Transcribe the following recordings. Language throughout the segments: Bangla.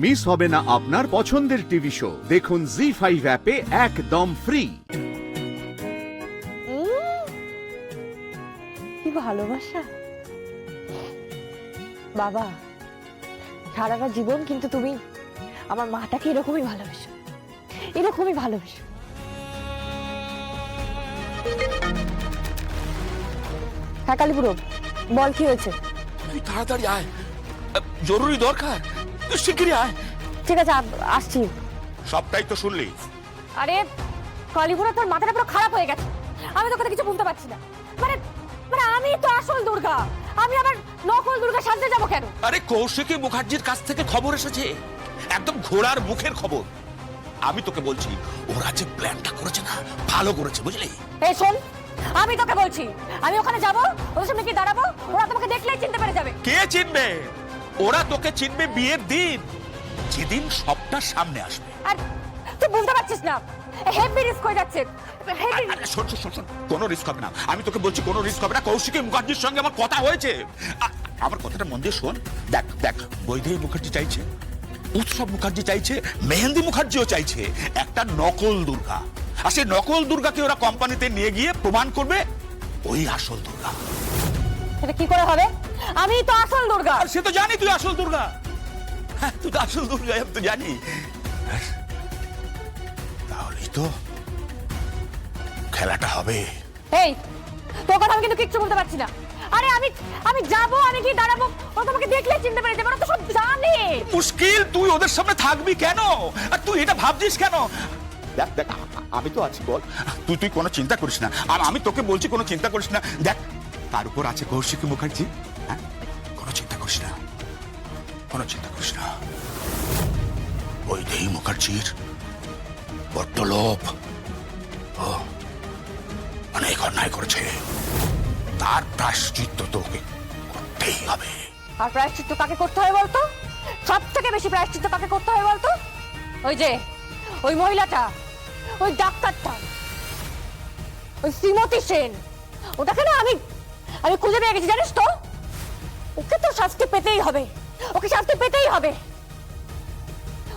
মিস হবে না আপনার পছন্দের টিভি শো। দেখুন জি5 অ্যাপে একদম ফ্রি। কি ভালোবাসা বাবা, সারাটা জীবন কিন্তু তুমি আমার মাটাকে এরকমই ভালোবেসো, এরকমই ভালোবেসো। হ্যাঁ কালীপুরো, বল কি হয়েছে? তুই তাড়াতাড়ি আয়, জরুরি দরকার, তুই শিগগিরই আয়। ঠিক আছে আসছি। সবটাই তো শুনলি। আরে কালীপুরো, তোর মাথাটা পুরো খারাপ হয়ে গেছে। আমি তো কথা কিছু বুঝতে পারছি না। মানে মানে আমি তো আসল দুর্গা, আমি আবার নকল দুর্গা সাজতে যাবো কেন? আরে কৌশিকী মুখার্জির কাছ থেকে খবর এসেছে, একদম ঘোড়ার মুখের খবর। আমি তোকে বলছি, ওরা যে প্ল্যানটা করেছে না, ভালো করেছে, বুঝলি? এই শোন, আমি তোকে বলছি, আমি ওখানে যাবো, ওদের সামনে কি দাঁড়াবো, ওরা তোমাকে দেখলেই চিনতে পেরে যাবে। কে চিনবে? ওরা তোকে চিনবে বিয়ের দিন, যেদিন সবটা সামনে আসবে। আর তুই বুঝতে পারছিস না, হেভি রিস্ক হয়ে যাচ্ছে। শোন, কোনো রিস্ক হবে না। আমি তোকে বলছি কোনো রিস্ক হবে না। কৌশিকী মুখার্জির সঙ্গে আমার কথা হয়েছে। আমার কথাটা মন দিয়ে শোন। দেখ, বৈদেহী মুখার্জি চাইছে, উৎসব মুখার্জি চাইছে, মেহেন্দি মুখার্জিও চাইছে একটা নকল দুর্গা। আর সেই নকল দুর্গাকে ওরা কোম্পানিতে নিয়ে গিয়ে প্রমাণ করবে ওই আসল দুর্গা। এটা কি করে হবে? আমি তো আসল দুর্গা। আর সে তো জানি তুই আসল দুর্গা। হ্যাঁ, তুই তো আসল দুর্গা, আমি তো জানি। তাহলেই তো খেলাটা হবে। এই তোর কথা আমি কিন্তু কিচ্ছু বলতে পারছি না। আরে আমি যাবো, আমি কি দাঁড়াবো, ও তোমাকে দেখলেই চিনতে পেরে যাবে, ওরা তো সব জানে। মুশকিল, তুই ওদের সামনে থাকবি কেন? আর তুই এটা ভাবছিস কেন? দেখ, আমি তো আছি, বল। তুই কোনো চিন্তা করিস না। আর আমি তোকে বলছি কোনো চিন্তা করিস না। দেখ, তার উপর আছে কৌশিকী মুখার্জি। হ্যাঁ, কোনো চিন্তা করিস না, কোনো চিন্তা করিস না। ওই দেহি মুখার্জির বড্ড লোভ, ও অনেক অন্যায় করেছে, তার প্রায়শ্চিত্ত তোকে করতেই হবে। আর প্রায়শ্চিত্ত কাকে করতে হয় বলতো? সব থেকে বেশি প্রায়শ্চিত্ত কাকে করতে হয় বলতো? ওই মহিলাটা, ওই ডাক্তারটা, ওই শ্রীমতী সেন। ওটাকে না আমি খুঁজে পেয়ে গেছি, জানিস তো? ওকে তো শাস্তি পেতেই হবে, ওকে শাস্তি পেতেই হবে।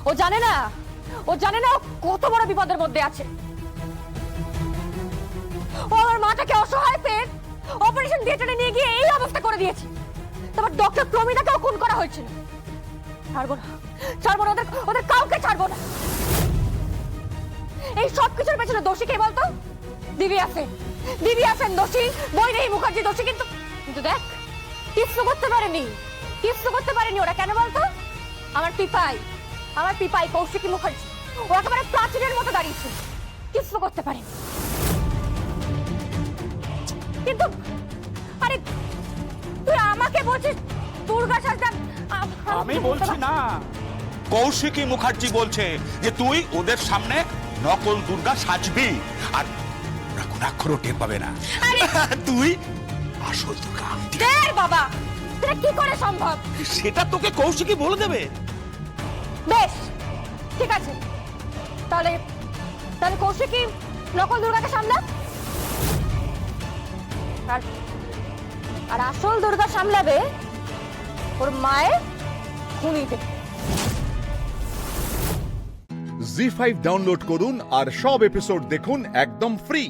ও জানে না ও কত বড় বিপদের মধ্যে আছে। ও আমার মাটাকে অসহায় পেয়ে অপারেশন থিয়েটারে নিয়ে গিয়ে এই অবস্থা করে দিয়েছে। তারপর ডক্টর প্রমিতাকেও খুন করা হয়েছিল। ছাড়বো না, ওদের কাউকে ছাড়বো না। এই সব কিছুর পেছনে দোষী কে বলতো? দিব্যা সেন দোষী, বৈদেহী মুখার্জি দোষী। কিন্তু দেখ, কিচ্ছু করতে পারেনি ওরা। কেন বলতো? আমার পিপাই কৌশিকী মুখার্জি, ও একেবারে প্রাচীরের মতো দাঁড়িয়েছিল, কিচ্ছু করতে পারেনি। কিন্তু আরে তুই আমাকে বলছিস দুর্গা সাজতে? আমি বলছি না, কৌশিকী মুখার্জি বলছে যে তুই ওদের সামনে নকল দুর্গা সাজবি, আর ওরা কোন অক্ষরও টের পাবে না তুই আসল দুর্গা। বাবা, এটা কি করে সম্ভব? সেটা তোকে কৌশিকী বলে দেবে। বেশ, ঠিক আছে, তাহলে কৌশিকী নকল দুর্গাকে সামলা, আর আসল দুর্গা সামলাবে ওর মায়ের খুনিকে। জি5 ডাউনলোড করুন আর সব এপিসোড দেখুন একদম ফ্রি।